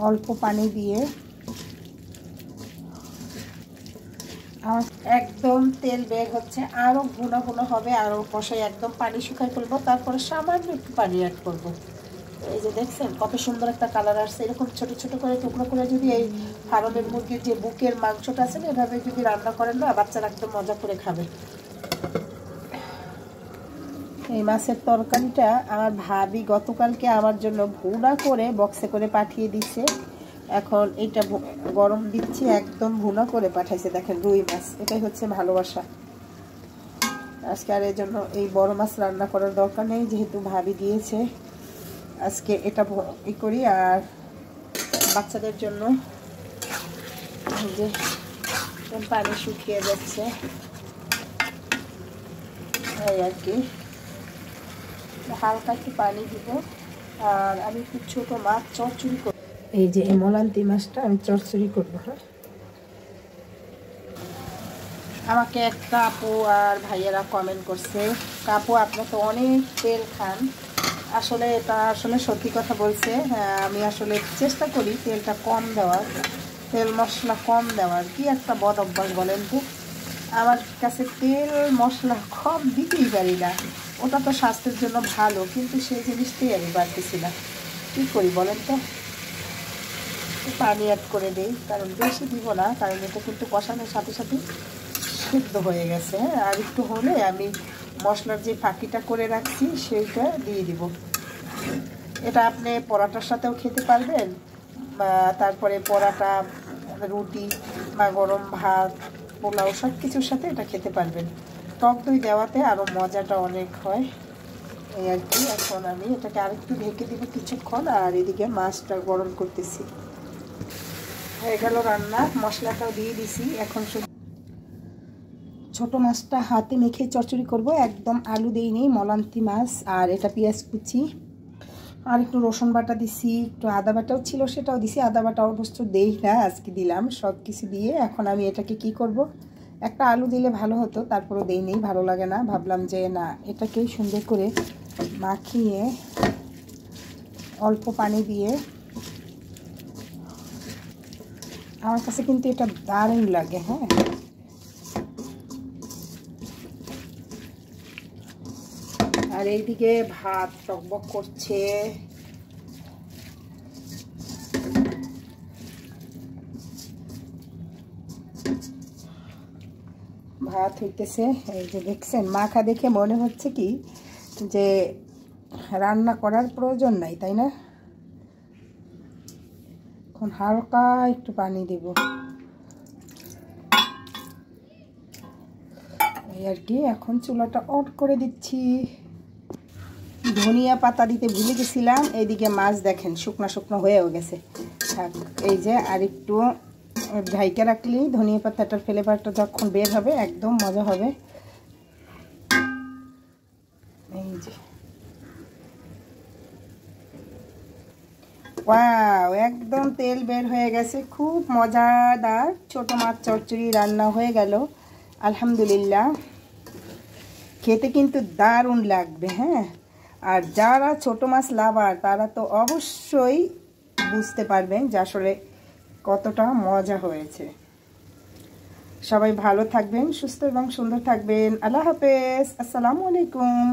অল্প পানি দিয়ে আমার একদম তেল বের হচ্ছে, আরও ঘন ঘন হবে, আরও কষাই একদম পানি শুকাই ফেলবো, তারপরে সামান্য একটু পানি অ্যাড করবো। এই যে দেখছেন কত সুন্দর একটা কালার আসছে। এরকম ছোট ছোট করে টুকরো করে যদি এই ফার্মের মুরগির যে বুকের মাংসটা আছে না, এভাবে যদি রান্না করেন না, বাচ্চারা একদম মজা করে খাবে। এই মাছের তরকারিটা আমার ভাবি গতকালকে আমার জন্য ভুনা করে বক্সে করে পাঠিয়ে দিচ্ছে। এখন এটা গরম দিচ্ছি, একদম ভুনা করে পাঠাইছে। দেখেন রুই মাছ, এটাই হচ্ছে ভালোবাসা। আজকে আর এই জন্য এই বড় মাছ রান্না করার দরকার নেই, যেহেতু ভাবি দিয়েছে। আজকে এটা ই করি। আর বাচ্চাদের জন্য যে পানি শুকিয়ে যাচ্ছে এই আর কি, হালকা একটু পানি দিব। আর আমি একটু ছোটো মাছ চচ্চড়ি করব। এই যে মলান্তি মাছটা আমি চচ্চড়ি করবো। হ্যাঁ, আমাকে একটা আপু আর ভাইয়েরা কমেন্ট করছে, আপু আপনি তো অনেক তেল খান। আসলে এটা আসলে সত্যি কথা বলছে। হ্যাঁ, আমি আসলে চেষ্টা করি তেলটা কম দেওয়ার, তেল মশলা কম দেওয়ার। কি একটা বদ অভ্যাস বলেন তো, আমার কাছে তেল মশলা কম দিতেই পারি না। ওটা তো স্বাস্থ্যের জন্য ভালো, কিন্তু সেই জিনিসটাই আমি বাড়তেছি না। কী করি বলেন তো? পানি অ্যাড করে দিই, কারণ বেশি দিব না, কারণ এটা কিন্তু কষানোর সাথে সাথে সিদ্ধ হয়ে গেছে। আর একটু হলে আমি মশলার যে ফাঁকিটা করে রাখছি সেইটা দিয়ে দিব। এটা আপনি পরোটার সাথেও খেতে পারবেন, বা তারপরে পরোটা, রুটি বা গরম ভাত, পোলাও সব কিছুর সাথে এটা খেতে পারবেন। টক দই দেওয়াতে আরও মজাটা অনেক হয় এই আর কি। এখন আমি এটাকে আরেকটু ঢেকে দিব কিছুক্ষণ, আর এদিকে মাছটা গরম করতেছি। হয়ে গেল রান্না, মশলাটাও দিয়ে দিছি। এখন ছোটো মাছটা হাতে মেখে চচ্চড়ি করব, একদম আলু দেইনি, মলান্তি মাছ। আর এটা পেঁয়াজ কুচি আর একটু রসুন বাটা দিছি, একটু আদা বাটাও ছিল সেটাও দিছি। আদা বাটা অবশ্য দেই না, আজকে দিলাম। সব কিছু দিয়ে এখন আমি এটাকে কি করব, একটা আলু দিলে ভালো হতো, তারপরও দেই নেই, ভালো লাগে না। ভাবলাম যে না, এটাকেই সুন্দর করে মাখিয়ে অল্প পানি দিয়ে, আমার কাছে কিন্তু এটা দারুণ লাগে। হ্যাঁ, আর এইদিকে ভাত টকবক করছে। ভাত হইতেছে, এই যে দেখছেন মাখা দেখে মনে হচ্ছে কি যে রান্না করার প্রয়োজন নাই, তাই না? এখন হালকা একটু পানি দেব এই আর কি। এখন চুলাটা অন করে দিচ্ছি। ধনিয়া পাতা দিতে ভুলে গেছিলাম। এইদিকে মাছ দেখেন শুকনো শুকনো হয়েও গেছে। থাক, এই যে আর একটু ঢাইকা রাখলেই ধনিয়া পাতাটার ফ্লেভারটা যখন বের হবে একদম মজা হবে। এই যে ওয়াও, একদম তেল বের হয়ে গেছে। খুব মজাদার ছোটো মাছ চচ্চড়ি রান্না হয়ে গেল আলহামদুলিল্লাহ। খেতে কিন্তু দারুণ লাগবে। হ্যাঁ, আর যারা ছোটো মাছ লাভার তারা তো অবশ্যই বুঝতে পারবেন যে আসলে কতটা মজা হয়েছে। সবাই ভালো থাকবেন, সুস্থ এবং সুন্দর থাকবেন। আল্লাহ হাফেজ, আসসালামু আলাইকুম।